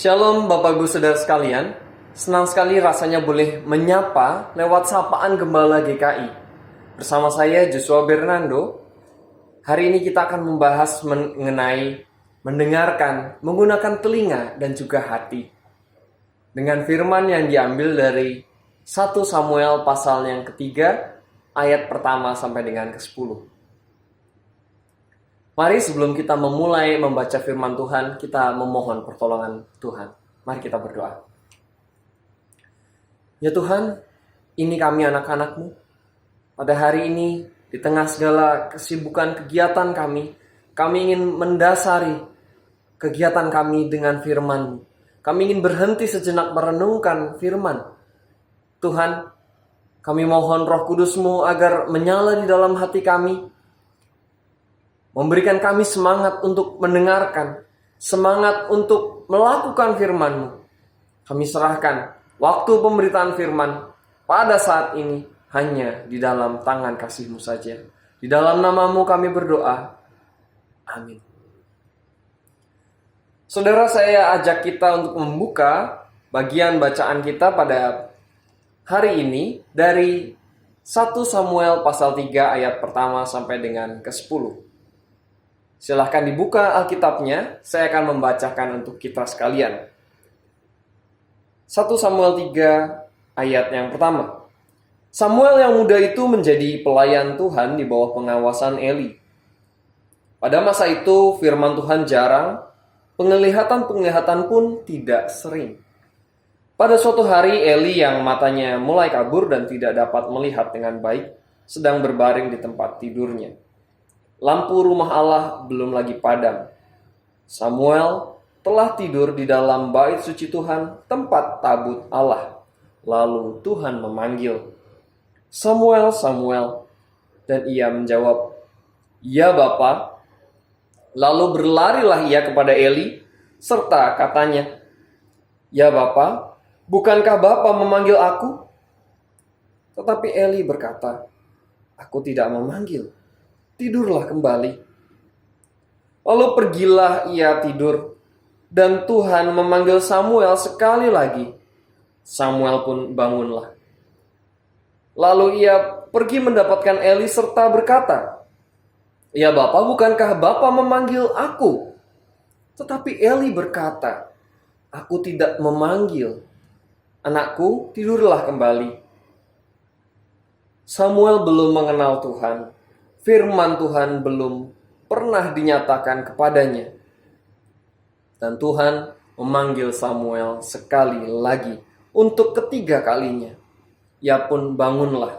Shalom Bapak Ibu Saudara sekalian, senang sekali rasanya boleh menyapa lewat sapaan Gembala GKI. Bersama saya Joshua Bernando. Hari ini kita akan membahas mengenai mendengarkan, menggunakan telinga dan juga hati. Dengan firman yang diambil dari 1 Samuel pasal yang ketiga, ayat pertama sampai dengan ke-10. Mari sebelum kita memulai membaca firman Tuhan, kita memohon pertolongan Tuhan. Mari kita berdoa. Ya Tuhan, ini kami anak-anak-Mu. Pada hari ini, di tengah segala kesibukan kegiatan kami ingin mendasari kegiatan kami dengan firman-Mu. Kami ingin berhenti sejenak merenungkan firman. Tuhan, kami mohon Roh Kudus-Mu agar menyala di dalam hati kami, memberikan kami semangat untuk mendengarkan, semangat untuk melakukan firman-Mu. Kami serahkan waktu pemberitaan firman pada saat ini hanya di dalam tangan kasih-Mu saja. Di dalam nama-Mu kami berdoa. Amin. Saudara, saya ajak kita untuk membuka bagian bacaan kita pada hari ini dari 1 Samuel pasal 3 ayat pertama sampai dengan ke-10. Silahkan dibuka Alkitabnya, saya akan membacakan untuk kita sekalian. 1 Samuel 3 ayat yang pertama. Samuel yang muda itu menjadi pelayan Tuhan di bawah pengawasan Eli. Pada masa itu firman Tuhan jarang, penglihatan pun tidak sering. Pada suatu hari Eli yang matanya mulai kabur dan tidak dapat melihat dengan baik, sedang berbaring di tempat tidurnya. Lampu rumah Allah belum lagi padam. Samuel telah tidur di dalam bait suci Tuhan, tempat tabut Allah. Lalu Tuhan memanggil, "Samuel, Samuel." Dan ia menjawab, "Ya Bapa." Lalu berlarilah ia kepada Eli, serta katanya, "Ya Bapa, bukankah Bapa memanggil aku?" Tetapi Eli berkata, "Aku tidak memanggil. Tidurlah kembali." Lalu pergilah ia tidur, dan Tuhan memanggil Samuel sekali lagi. Samuel pun bangunlah. Lalu ia pergi mendapatkan Eli serta berkata, "Ya Bapa, bukankah Bapa memanggil aku?" Tetapi Eli berkata, "Aku tidak memanggil. Anakku, tidurlah kembali." Samuel belum mengenal Tuhan. Firman Tuhan belum pernah dinyatakan kepadanya. Dan Tuhan memanggil Samuel sekali lagi untuk ketiga kalinya. Ia pun bangunlah.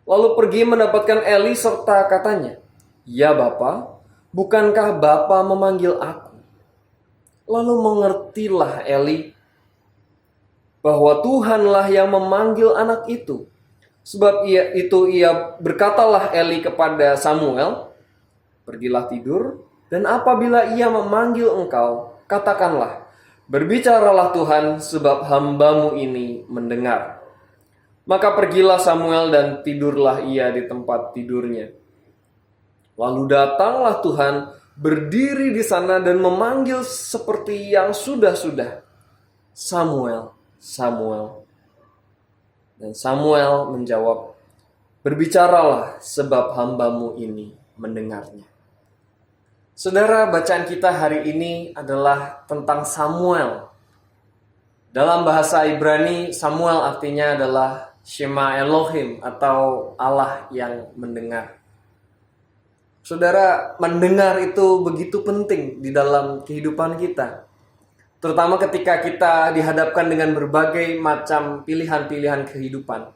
Lalu pergi mendapatkan Eli serta katanya, "Ya Bapa, bukankah Bapa memanggil aku?" Lalu mengertilah Eli bahwa Tuhanlah yang memanggil anak itu. Sebab ia berkatalah Eli kepada Samuel, "Pergilah tidur, dan apabila ia memanggil engkau, katakanlah, berbicaralah Tuhan, sebab hamba-Mu ini mendengar." Maka pergilah Samuel dan tidurlah ia di tempat tidurnya. Lalu datanglah Tuhan berdiri di sana dan memanggil seperti yang sudah-sudah, "Samuel, Samuel." Dan Samuel menjawab, "Berbicaralah, sebab hamba-Mu ini mendengarnya." Saudara, bacaan kita hari ini adalah tentang Samuel. Dalam bahasa Ibrani, Samuel artinya adalah Shema Elohim atau Allah yang mendengar. Saudara, mendengar itu begitu penting di dalam kehidupan kita. Terutama ketika kita dihadapkan dengan berbagai macam pilihan-pilihan kehidupan.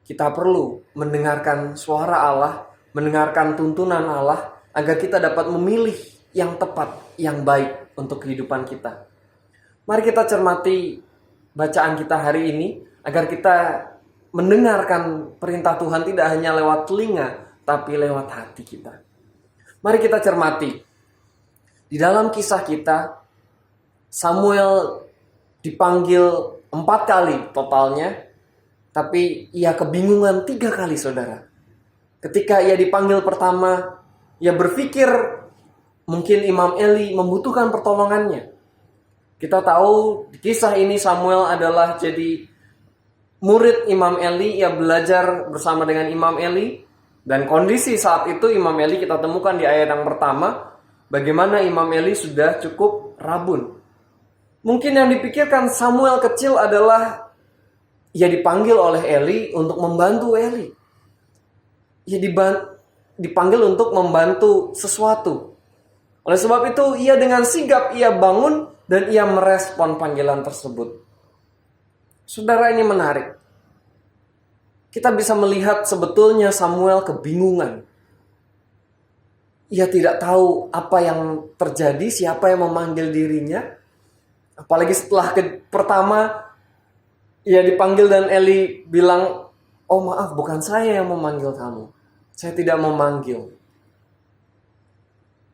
Kita perlu mendengarkan suara Allah, mendengarkan tuntunan Allah, agar kita dapat memilih yang tepat, yang baik untuk kehidupan kita. Mari kita cermati bacaan kita hari ini, agar kita mendengarkan perintah Tuhan tidak hanya lewat telinga, tapi lewat hati kita. Mari kita cermati. Di dalam kisah kita, Samuel dipanggil 4 kali totalnya, tapi ia kebingungan 3 kali, saudara. Ketika ia dipanggil pertama, ia berpikir mungkin Imam Eli membutuhkan pertolongannya. Kita tahu di kisah ini Samuel adalah jadi murid Imam Eli. Ia belajar bersama dengan Imam Eli. Dan kondisi saat itu Imam Eli kita temukan di ayat yang pertama, bagaimana Imam Eli sudah cukup rabun. Mungkin yang dipikirkan Samuel kecil adalah ia dipanggil oleh Eli untuk membantu Eli. Ia dipanggil untuk membantu sesuatu. Oleh sebab itu ia dengan sigap ia bangun dan ia merespon panggilan tersebut. Saudara, ini menarik. Kita bisa melihat sebetulnya Samuel kebingungan. Ia tidak tahu apa yang terjadi, siapa yang memanggil dirinya. Apalagi setelah pertama ia dipanggil dan Eli bilang, "Oh maaf, bukan saya yang memanggil kamu. Saya tidak memanggil."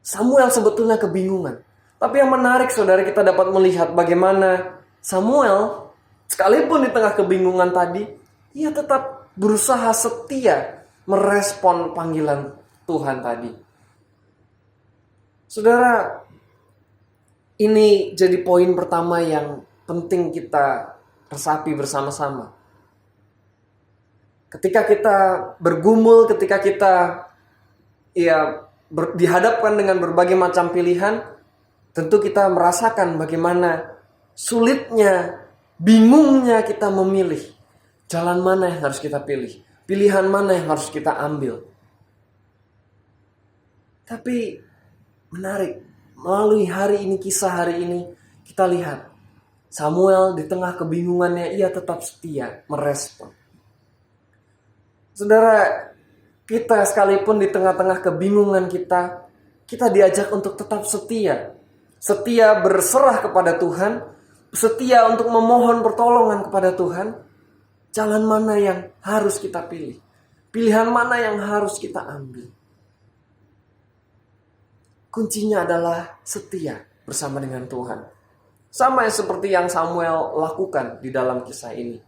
Samuel sebetulnya kebingungan. Tapi yang menarik saudara, kita dapat melihat bagaimana Samuel sekalipun di tengah kebingungan tadi, ia tetap berusaha setia merespon panggilan Tuhan tadi. Saudara, ini jadi poin pertama yang penting kita resapi bersama-sama. Ketika kita bergumul, ketika kita dihadapkan dengan berbagai macam pilihan, tentu kita merasakan bagaimana sulitnya, bingungnya kita memilih. Jalan mana yang harus kita pilih? Pilihan mana yang harus kita ambil? Tapi menarik, melalui hari ini, kisah hari ini, kita lihat Samuel di tengah kebingungannya, ia tetap setia merespon. Saudara, kita sekalipun di tengah-tengah kebingungan kita diajak untuk tetap setia. Setia berserah kepada Tuhan, setia untuk memohon pertolongan kepada Tuhan. Jalan mana yang harus kita pilih? Pilihan mana yang harus kita ambil? Kuncinya adalah setia bersama dengan Tuhan. Sama seperti yang Samuel lakukan di dalam kisah ini.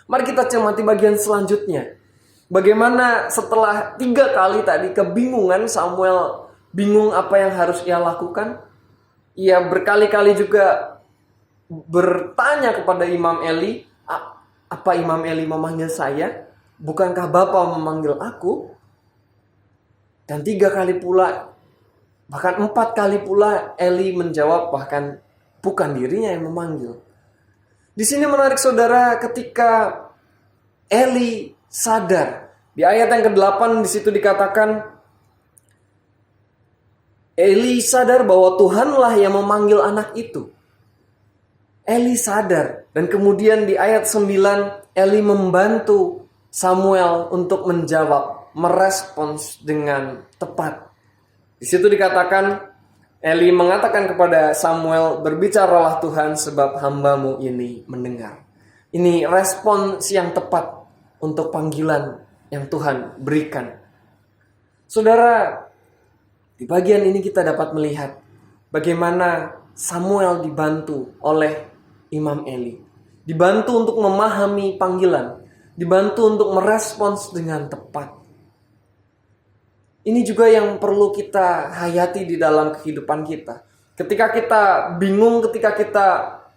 Mari kita cermati bagian selanjutnya. Bagaimana setelah 3 kali tadi kebingungan, Samuel bingung apa yang harus ia lakukan. Ia berkali-kali juga bertanya kepada Imam Eli, "Apa Imam Eli memanggil saya? Bukankah Bapa memanggil aku?" Dan 3 kali pula, bahkan 4 kali pula Eli menjawab bahkan bukan dirinya yang memanggil. Di sini menarik saudara, ketika Eli sadar. Di ayat yang ke-8 di situ dikatakan Eli sadar bahwa Tuhanlah yang memanggil anak itu. Eli sadar, dan kemudian di ayat 9 Eli membantu Samuel untuk menjawab, merespons dengan tepat. Di situ dikatakan Eli mengatakan kepada Samuel, "Berbicaralah Tuhan sebab hamba-Mu ini mendengar." Ini respons yang tepat untuk panggilan yang Tuhan berikan. Saudara, di bagian ini kita dapat melihat bagaimana Samuel dibantu oleh Imam Eli. Dibantu untuk memahami panggilan. Dibantu untuk merespons dengan tepat. Ini juga yang perlu kita hayati di dalam kehidupan kita. Ketika kita bingung, ketika kita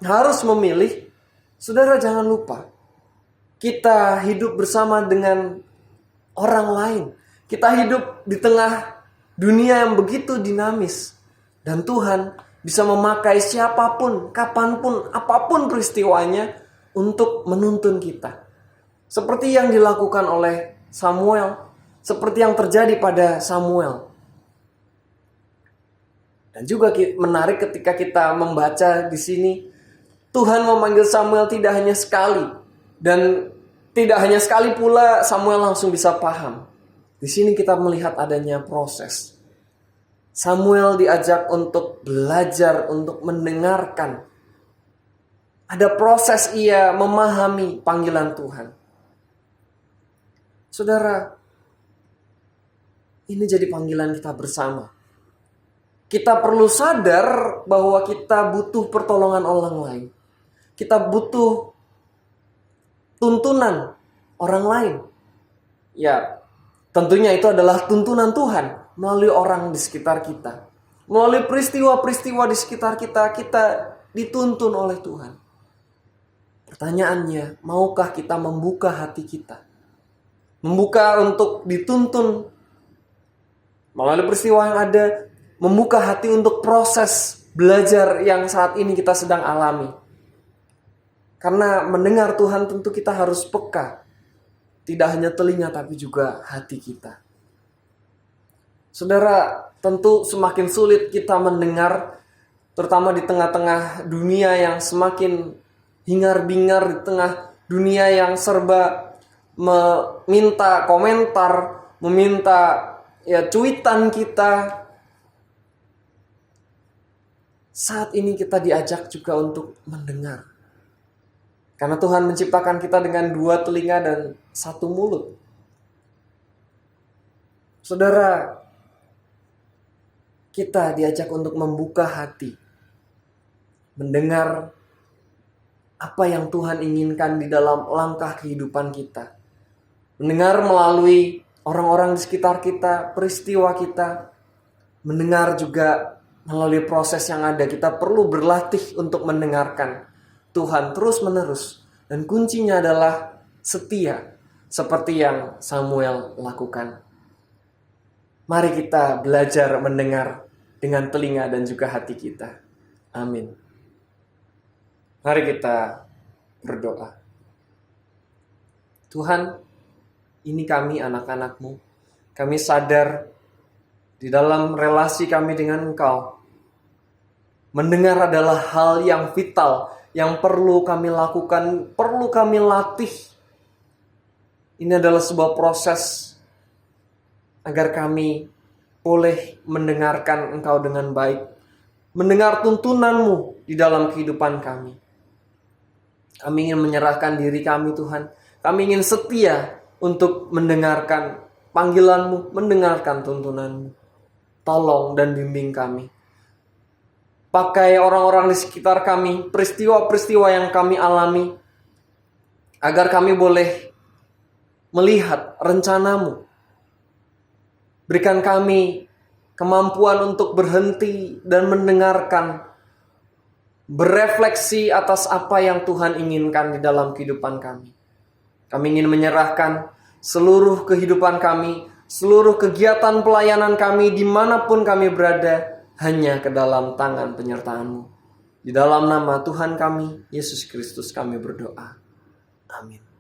harus memilih, saudara jangan lupa. Kita hidup bersama dengan orang lain. Kita hidup di tengah dunia yang begitu dinamis. Dan Tuhan bisa memakai siapapun, kapanpun, apapun peristiwanya untuk menuntun kita. Seperti yang dilakukan oleh Samuel, seperti yang terjadi pada Samuel. Dan juga menarik ketika kita membaca di sini, Tuhan memanggil Samuel tidak hanya sekali, dan tidak hanya sekali pula Samuel langsung bisa paham. Di sini kita melihat adanya proses. Samuel diajak untuk belajar, untuk mendengarkan. Ada proses ia memahami panggilan Tuhan. Saudara, ini jadi panggilan kita bersama. Kita perlu sadar bahwa kita butuh pertolongan orang lain. Kita butuh tuntunan orang lain. Ya, tentunya itu adalah tuntunan Tuhan melalui orang di sekitar kita. Melalui peristiwa-peristiwa di sekitar kita dituntun oleh Tuhan. Pertanyaannya, maukah kita membuka hati kita? Membuka untuk dituntun melalui peristiwa yang ada, membuka hati untuk proses belajar yang saat ini kita sedang alami. Karena mendengar Tuhan tentu kita harus peka. Tidak hanya telinga tapi juga hati kita. Saudara, tentu semakin sulit kita mendengar, terutama di tengah-tengah dunia yang semakin hingar-bingar, di tengah dunia yang serba meminta komentar, meminta cuitan kita. Saat ini kita diajak juga untuk mendengar. Karena Tuhan menciptakan kita dengan 2 telinga dan 1 mulut. Saudara, kita diajak untuk membuka hati, mendengar apa yang Tuhan inginkan di dalam langkah kehidupan kita. Mendengar melalui orang-orang di sekitar kita, peristiwa kita. Mendengar juga melalui proses yang ada. Kita perlu berlatih untuk mendengarkan Tuhan terus-menerus. Dan kuncinya adalah setia, seperti yang Samuel lakukan. Mari kita belajar mendengar dengan telinga dan juga hati kita. Amin. Mari kita berdoa. Tuhan, ini kami anak-anak-Mu. Kami sadar di dalam relasi kami dengan Engkau, mendengar adalah hal yang vital, yang perlu kami lakukan, perlu kami latih. Ini adalah sebuah proses agar kami boleh mendengarkan Engkau dengan baik, mendengar tuntunan-Mu di dalam kehidupan kami. Kami ingin menyerahkan diri kami, Tuhan. Kami ingin setia untuk mendengarkan panggilan-Mu, mendengarkan tuntunan-Mu. Tolong dan bimbing kami. Pakai orang-orang di sekitar kami, peristiwa-peristiwa yang kami alami, agar kami boleh melihat rencana-Mu. Berikan kami kemampuan untuk berhenti dan mendengarkan, berefleksi atas apa yang Tuhan inginkan di dalam kehidupan kami. Kami ingin menyerahkan seluruh kehidupan kami, seluruh kegiatan pelayanan kami dimanapun kami berada, hanya ke dalam tangan penyertaan-Mu. Di dalam nama Tuhan kami, Yesus Kristus kami berdoa. Amin.